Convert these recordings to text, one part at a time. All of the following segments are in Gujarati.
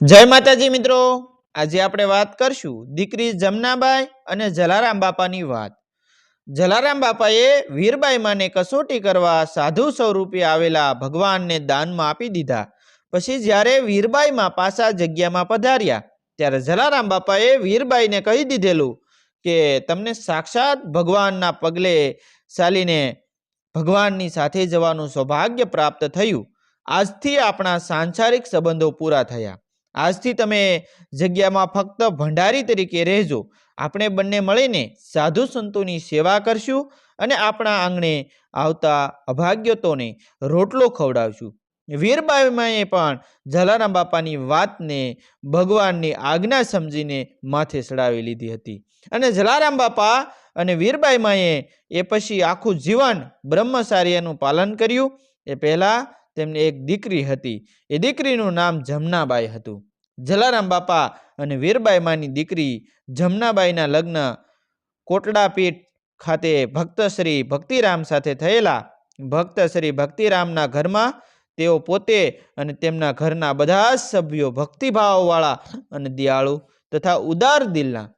જય માતાજી મિત્રો, આજે આપણે વાત કરશું દીકરી જમનાબાઈ અને જલારામ બાપાની વાત। જલારામ બાપાએ વીરબાઈ માને કસોટી કરવા સાધુ સ્વરૂપે આવેલા ભગવાનને દાનમાં આપી દીધા। પછી જ્યારે વીરબાઈ માં પાછા જગ્યામાં પધાર્યા ત્યારે જલારામ બાપાએ વીરબાઈને કહી દીધેલું કે તમને સાક્ષાત ભગવાનના પગલે ચાલીને ભગવાનની સાથે જવાનું સૌભાગ્ય પ્રાપ્ત થયું। આજથી આપણા સાંસારિક સંબંધો પૂરા થયા। આજથી તમે જગ્યામાં ફક્ત ભંડારી તરીકે રહેજો। આપણે બંને મળીને સાધુ સંતોની સેવા કરશું અને આપણા આંગણે આવતા અભાગ્યતોને રોટલો ખવડાવશું। વીરબાઈમાએ પણ જલારામ બાપાની વાતને ભગવાનની આજ્ઞા સમજીને માથે ચડાવી લીધી હતી અને જલારામ બાપા અને વીરબાઈમાએ એ પછી આખું જીવન બ્રહ્મચાર્યનું પાલન કર્યું। એ પહેલા તેમને એક દીકરી હતી, એ દીકરીનું નામ જમનાબાઈ હતું। જલારામ બાપા અને વીરબાઈમાની દીકરી જમનાબાઈના લગ્ન કોટડાપીઠ ખાતે ભક્ત શ્રી ભક્તિરામ સાથે થયેલા। ભક્ત શ્રી ભક્તિરામના ઘરમાં તેઓ પોતે અને તેમના ઘરના બધા જ સભ્યો ભક્તિભાવવાળા અને દયાળુ તથા ઉદાર દિલના।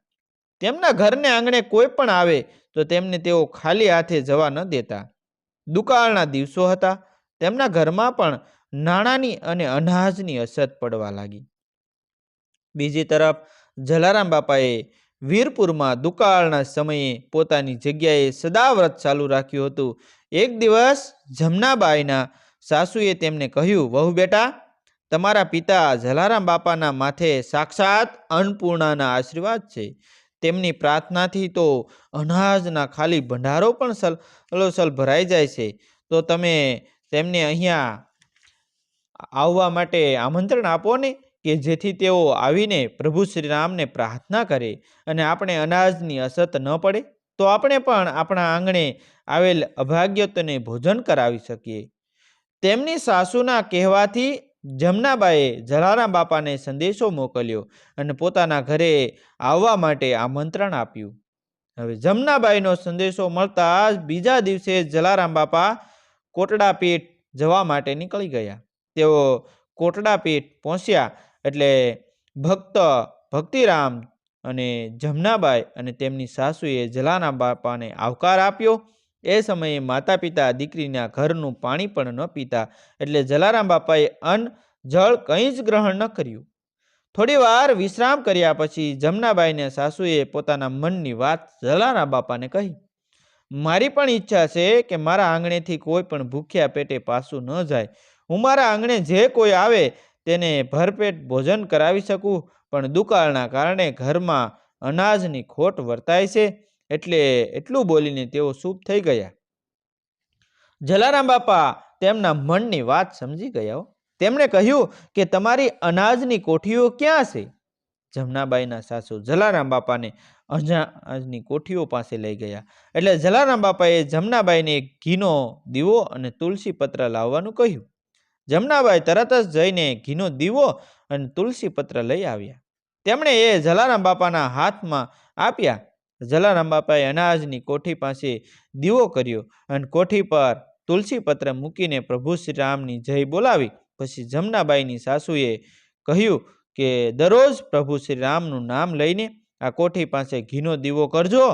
તેમના ઘરને આંગણે કોઈ પણ આવે તો તેમને તેઓ ખાલી હાથે જવા ન દેતા। દુકાળના દિવસો હતા। તેમના ઘરમાં પણ નાણાંની અને અનાજની અછત પડવા લાગી। બીજી તરફ જલારામ બાપાએ વીરપુરમાં દુકાળના સમયે પોતાની જગ્યાએ સદાવ્રત ચાલુ રાખ્યું હતું। એક દિવસ જમનાબાઈના સાસુએ તેમને કહ્યું, વહુ બેટા, તમારા પિતા જલારામ બાપાના માથે સાક્ષાત અન્નપૂર્ણાના આશીર્વાદ છે। તેમની પ્રાર્થનાથી તો અનાજના ખાલી ભંડારો પણ સલોસલ ભરાઈ જાય છે। તો તમે તેમને અહીંયા આવવા માટે આમંત્રણ આપો ને, કે જેથી તેઓ આવીને પ્રભુ શ્રી રામને પ્રાર્થના કરે અને આપણે અનાજની અછત ન પડે, તો આપણે પણ આપણા આંગણે આવેલ અભાગ્યતોને ભોજન કરાવી શકીએ। તેમની સાસુના કહેવાથી જમનાબાઈએ જલારામ બાપાને સંદેશો મોકલ્યો અને પોતાના ઘરે આવવા માટે આમંત્રણ આપ્યું। હવે જમનાબાઈનો સંદેશો મળતા જ બીજા દિવસે જલારામ બાપા કોટડાપીઠ જવા માટે નીકળી ગયા। તેઓ કોટડાપીઠ પહોંચ્યા એટલે ભક્ત ભક્તિરામ અને જમનાબાઈ અને તેમની સાસુએ જલારામ બાપાને આવકાર આપ્યો। એ સમયે માતા પિતા દીકરીના ઘરનું પાણી પણ ન પીતા, એટલે જલારામ બાપાએ અન્ન જળ કંઈ જ ગ્રહણ ન કર્યું। થોડી વાર વિશ્રામ કર્યા પછી જમનાબાઈને સાસુએ પોતાના મનની વાત જલારામ બાપાને કહી। મારી પણ ઈચ્છા છે કે મારા આંગણેથી કોઈ પણ ભૂખ્યા પેટે પાછું ન જાય। હું મારા આંગણે જે કોઈ આવે તેને ભરપેટ ભોજન કરાવી શકું, પણ દુકાળના કારણે ઘરમાં અનાજની ખોટ વર્તાય છે। એટલે એટલું બોલીને તેઓ ચૂપ થઈ ગયા। જલારામ બાપા તેમના મનની વાત સમજી ગયા। તેમણે કહ્યું કે તમારી અનાજની કોઠીઓ ક્યાં છે? જમનાબાઈના સાસુ જલારામ બાપાને અનાજની કોઠીઓ પાસે લઈ ગયા। એટલે જલારામ બાપાએ જમનાબાઈને એક ઘીનો દીવો અને તુલસી પત્ર લાવવાનું કહ્યું। જમનાબાઈ તરત જ જઈને ઘીનો દીવો અને તુલસી પત્ર લઈ આવ્યા। તેમણે એ જલારામ બાપાના હાથમાં આપ્યા। જલારામ બાપાએ અનાજની કોઠી પાસે દીવો કર્યો અને કોઠી પર તુલસી પત્ર મૂકીને પ્રભુ શ્રી રામની જય બોલાવી। પછી જમનાબાઈની સાસુએ કહ્યું કે દરરોજ પ્રભુ શ્રી રામનું નામ લઈને આ કોઠી પાસે ઘીનો દીવો કરજો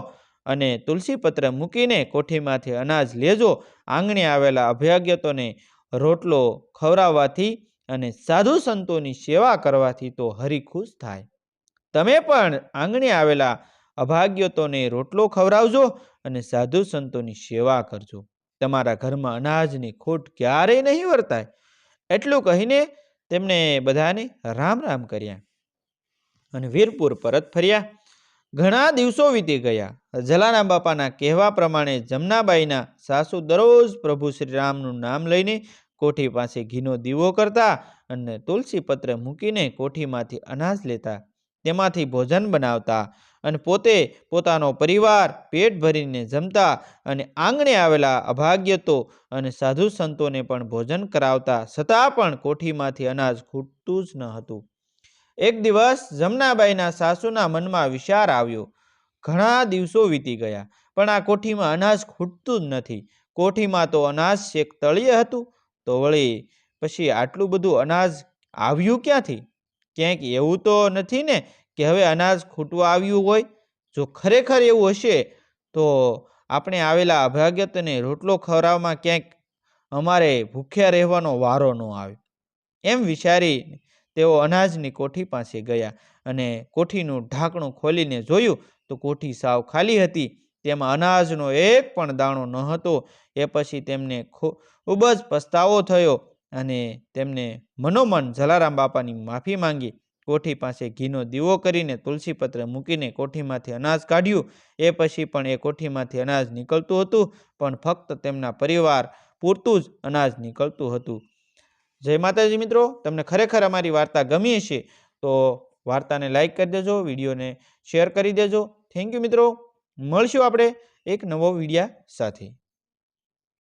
અને તુલસી પત્ર મૂકીને કોઠીમાંથી અનાજ લેજો। આંગણે આવેલા અભાગ્યતોને રોટલો ખવડાવવાથી અને સાધુ સંતોની સેવા કરવાથી તો હરિ ખુશ થાય। તમે પણ આંગણે આવેલા અભાગ્યતોને રોટલો ખવડાવજો અને સાધુ સંતોની સેવા કરજો। તમારા ઘરમાં અનાજની ખોટ ક્યારેય નહીં વર્તાય। એટલું કહીને તેમણે બધાને રામ રામ કર્યા અને વીરપુર પરત ફર્યા। ઘણા દિવસો વીતી ગયા। જલારામ બાપાના કહેવા પ્રમાણે જમનાબાઈના સાસુ દરરોજ પ્રભુ શ્રી રામનું નામ લઈને કોઠી પાસે ઘીનો દીવો કરતા અને તુલસી પત્ર મૂકીને કોઠીમાંથી અનાજ લેતા, તેમાંથી ભોજન બનાવતા અને પોતે પોતાનો પરિવાર પેટ ભરીને જમતા અને આંગણે આવેલા અભાગ્યતો અને સાધુ સંતોને પણ ભોજન કરાવતા, છતાં પણ કોઠીમાંથી અનાજ ખૂટતું જ ન હતું। એક દિવસ જમનાબાઈના સાસુના મનમાં વિચાર આવ્યો, ઘણા દિવસો વીતી ગયા પણ આ કોઠીમાં અનાજ ખૂટતું જ નથી। કોઠીમાં તો અનાજ છેક તળિયે હતું, તો વળી પછી આટલું બધું અનાજ આવ્યું ક્યાંથી? ક્યાંક એવું તો નથી ને કે હવે અનાજ ખૂટવા આવ્યું હોય? જો ખરેખર એવું હશે તો આપણે આવેલા અભાગ્યતને રોટલો ખવડાવવામાં ક્યાંક અમારે ભૂખ્યા રહેવાનો વારો ન આવે. એમ વિચારી તેઓ અનાજની કોઠી પાસે ગયા અને કોઠીનું ઢાંકણું ખોલીને જોયું તો કોઠી સાવ ખાલી હતી. તેમાં અનાજનો એક પણ દાણો ન હતો. એ પછી તેમને ખૂબ જ પસ્તાવો થયો અને તેમને મનોમન જલારામ બાપાની માફી માંગી. કોઠી પાસે ઘીનો દીવો કરીને તુલસીપત્ર મૂકીને કોઠીમાંથી અનાજ કાઢ્યું. એ પછી પણ એ કોઠીમાંથી અનાજ નીકળતું હતું, પણ ફક્ત તેમના પરિવાર પૂરતું જ અનાજ નીકળતું હતું. જય માતાજી મિત્રો, તમને ખરેખર અમારી વાર્તા ગમી હશે તો વાર્તાને લાઈક કરી દેજો, વિડીયોને શેર કરી દેજો. થેન્ક યુ મિત્રો. મળશું આપણે એક નવો વિડીયા સાથે.